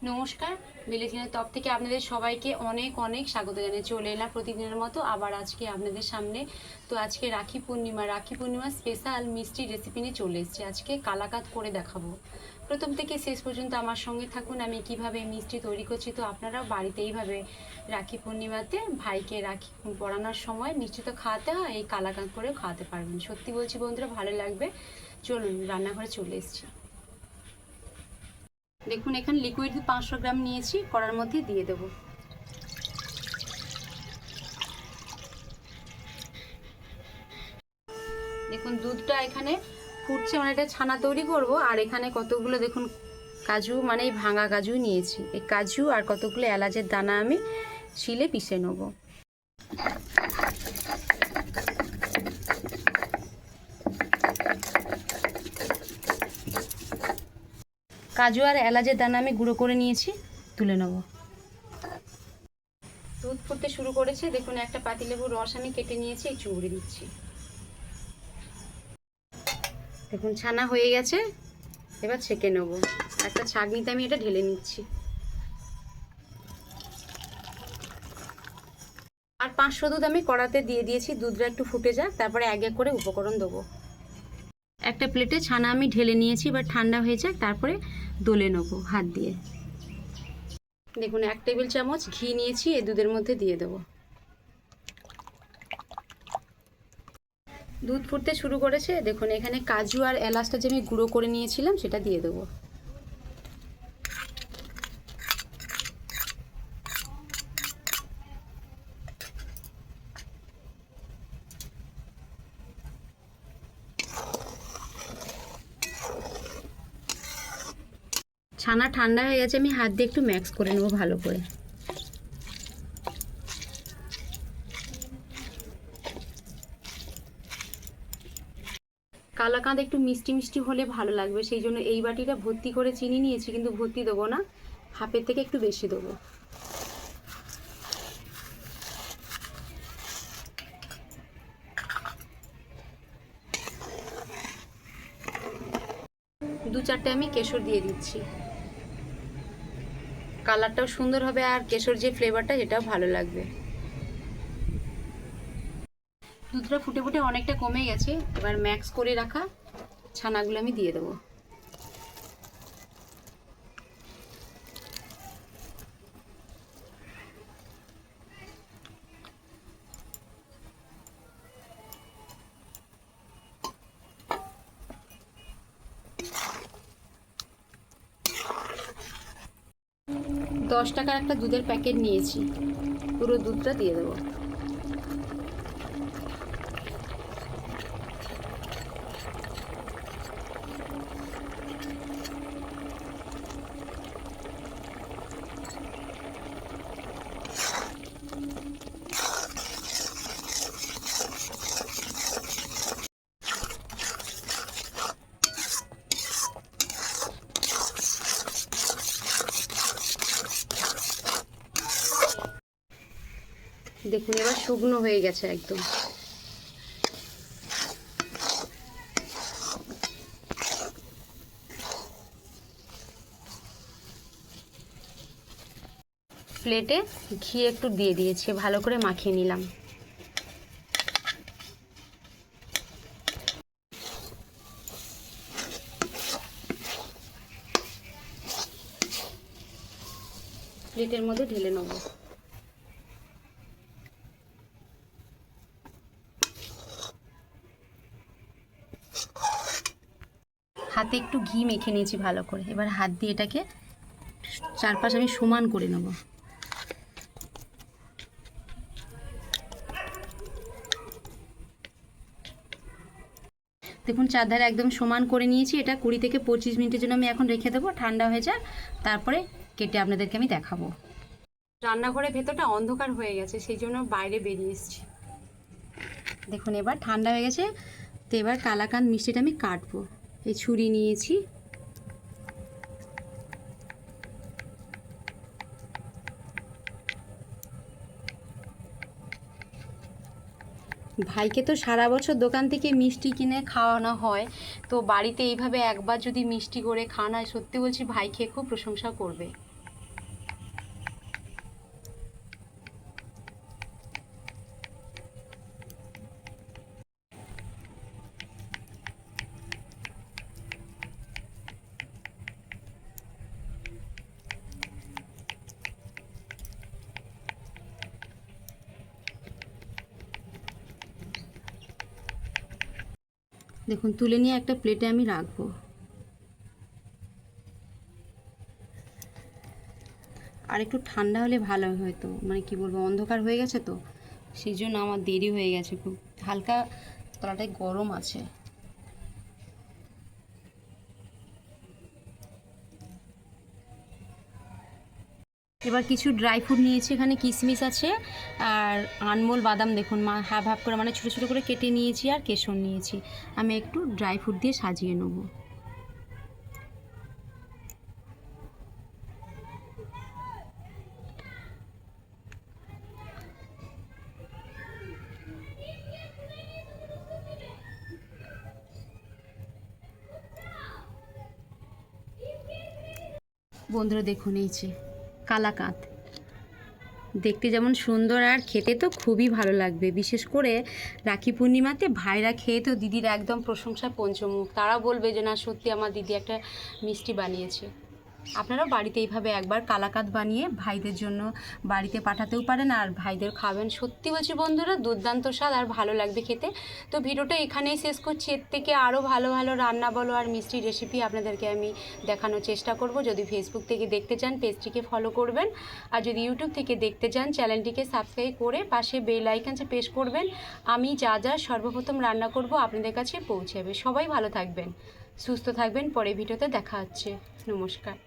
নমস্কার, বিলেতিনের তরফ থেকে আপনাদের সবাইকে অনেক অনেক স্বাগত জানিয়ে চলে এলাম প্রতিদিনের মতো আবার আজকে আপনাদের সামনে। তো আজকে রাখি পূর্ণিমা স্পেশাল মিষ্টি রেসিপি নিয়ে চলে এসেছি। আজকে কালাকাঁদ করে দেখাবো। প্রথম থেকে শেষ পর্যন্ত আমার সঙ্গে থাকুন, আমি কিভাবে মিষ্টি তৈরি করছি। তো আপনারাও বাড়িতে এইভাবে রাখি পূর্ণিমাতে ভাইকে রাখি পরানোর সময় মিষ্টি তো খাওয়াতে হয়, এই কালাকাঁদ করেও খাওয়াতে পারবেন। সত্যি বলছি বন্ধুরা, ভালো লাগবে। চলুন রান্নাঘরে চলে এসেছি। দেখুন এখানে লিকুইড 500 গ্রাম নিয়েছি, কড়ার মধ্যে দিয়ে দেব। দেখুন দুধটা এখানে ফুটছে, মানে এটা ছানা তৈরি করব। আর এখানে কতগুলো দেখুন কাজু, মানে এই ভাঙা কাজু নিয়েছি। এই কাজু আর কতগুলো এলাচের দানা আমি শিলে পিষে নেব। কাজু আর এলাচের দানা আমি গুঁড়ো করে নিয়েছি, তুলে নেব। দুধ ফুটতে শুরু করেছে, দেখুন একটা পাতিলেবুর রস আমি কেটে নিয়েছি, এই চুবড়ে দিচ্ছি। দেখুন ছানা হয়ে গেছে, এবার ছেঁকে নেব। একটা ছাঁকনিতে আমি এটা ঢেলে নিচ্ছি। আর 500 দুধ আমি কড়াতে দিয়ে দিয়েছি, দুধটা একটু ফুটে যাক, তারপরে এক এক করে উপকরণ দেবো। একটা প্লেটে ছানা আমি ঢেলে নিয়েছি, এবার ঠান্ডা হয়ে যাক, তারপরে দলে নেবো হাত দিয়ে। দেখুন 1 টেবিল চামচ ঘি নিয়েছি, এই দুধের মধ্যে দিয়ে দেবো। দুধ ফুটতে শুরু করেছে, দেখুন এখানে কাজু আর এলাচটা যে আমি গুঁড়ো করে নিয়েছিলাম সেটা দিয়ে দেবো। ছানা ঠান্ডা হয়ে গেছে, আমি হাত দিয়ে একটু মিক্স করে নেবো ভালো করে। কালাকাঁদ একটু মিষ্টি মিষ্টি হলে ভালো লাগবে, সেই জন্য এই বাটিটা ভর্তি করে চিনি নিয়েছি, কিন্তু ভর্তি দেবো না, হাফের থেকে একটু বেশি দেবো। দু চারটে আমি কেশর দিয়ে দিচ্ছি, কালারটাও সুন্দর হবে আর কেশর যে ফ্লেভারটা সেটাও ভালো লাগবে। দুধটা ফুটে ফুটে অনেকটা কমে গেছে, এবার মিক্স করে রাখা ছানাগুলো আমি দিয়ে দেবো। দশ টাকার একটা দুধের প্যাকেট নিয়েছি, পুরো দুধটা দিয়ে দেবো। দেখুন এবার শুকনো হয়ে গেছে একদম। প্লেটে ঘি একটু দিয়ে দিয়েছি, ভালো করে মাখিয়ে নিলাম। প্লেটের মধ্যে ঢেলে নেব। হাতে একটু ঘি মেখে নিয়েছি ভালো করে, এবার হাত দিয়ে এটাকে চারপাশ আমি সমান করে নেব। দেখুন চারধারে একদম সমান করে নিয়েছি। এটা 20 থেকে 25 মিনিটের জন্য আমি এখন রেখে দেবো, ঠান্ডা হয়ে যাক, তারপরে কেটে আপনাদেরকে আমি দেখাবো। রান্নাঘরের ভেতরটা অন্ধকার হয়ে গেছে, সেই জন্য বাইরে বেরিয়ে এসেছি। দেখুন এবার ঠান্ডা হয়ে গেছে, তো এবার কালাকাঁদ মিষ্টিটা আমি কাটবো। এই ছুরি নিয়েছি, ভাইকে তো সারা বছর দোকান থেকে মিষ্টি কিনে খাওয়ানো হয়, তো বাড়িতে এইভাবে একবার যদি মিষ্টি করে খাওয়ানো হয়, সত্যি বলছি ভাই খেয়ে খুব প্রশংসা করবে। দেখুন তুলে নিয়ে একটা প্লেটে আমি রাখবো। আর একটু ঠান্ডা হলে ভালো হতো, মানে কি বলবো, অন্ধকার হয়ে গেছে তো সেই জন্য আমার দেরি হয়ে গেছে, খুব হালকা তলাটায় গরম আছে। এবার কিছু ড্রাই ফ্রুট নিয়েছি, এখানে কিশমিশ আছে আর আনমোল বাদাম দেখুন হাফ হাফ করে মানে ছোটো ছোটো করে কেটে নিয়েছি, আর কেশর নিয়েছি। আমি একটু ড্রাই ফ্রুট দিয়ে সাজিয়ে নেবো। বন্ধুরা দেখুন এই যে কালাকাঁদ, দেখতে যেমন সুন্দর আর খেতে তো খুবই ভালো লাগবে। বিশেষ করে রাখি পূর্ণিমাতে ভাইরা খেয়ে তো দিদির একদম প্রশংসা পঞ্চমুখ, তারা বলবে যে না সত্যি আমার দিদি একটা মিষ্টি বানিয়েছে। আপনারাও বাড়িতে এইভাবে একবার কালাকাঁদ বানিয়ে ভাইদের জন্য বাড়িতে পাঠাতেও পারেন, আর ভাইদের খাবেন। সত্যি বলছি বন্ধুরা, দুর্দান্ত স্বাদ আর ভালো লাগবে খেতে। তো ভিডিওটা এখানেই শেষ করছি। এর থেকে আরও ভালো ভালো রান্না বলো আর মিষ্টি রেসিপি আপনাদেরকে আমি দেখানোর চেষ্টা করব। যদি ফেসবুক থেকে দেখতে চান পেজটিকে ফলো করবেন, আর যদি ইউটিউব থেকে দেখতে চান চ্যানেলটিকে সাবস্ক্রাইব করে পাশে বেল আইকনটি প্রেস করবেন। আমি যা যা সর্বপ্রথম রান্না করব আপনাদের কাছে পৌঁছে যাবে। সবাই ভালো থাকবেন, সুস্থ থাকবেন। পরে ভিডিওতে দেখা হচ্ছে। নমস্কার।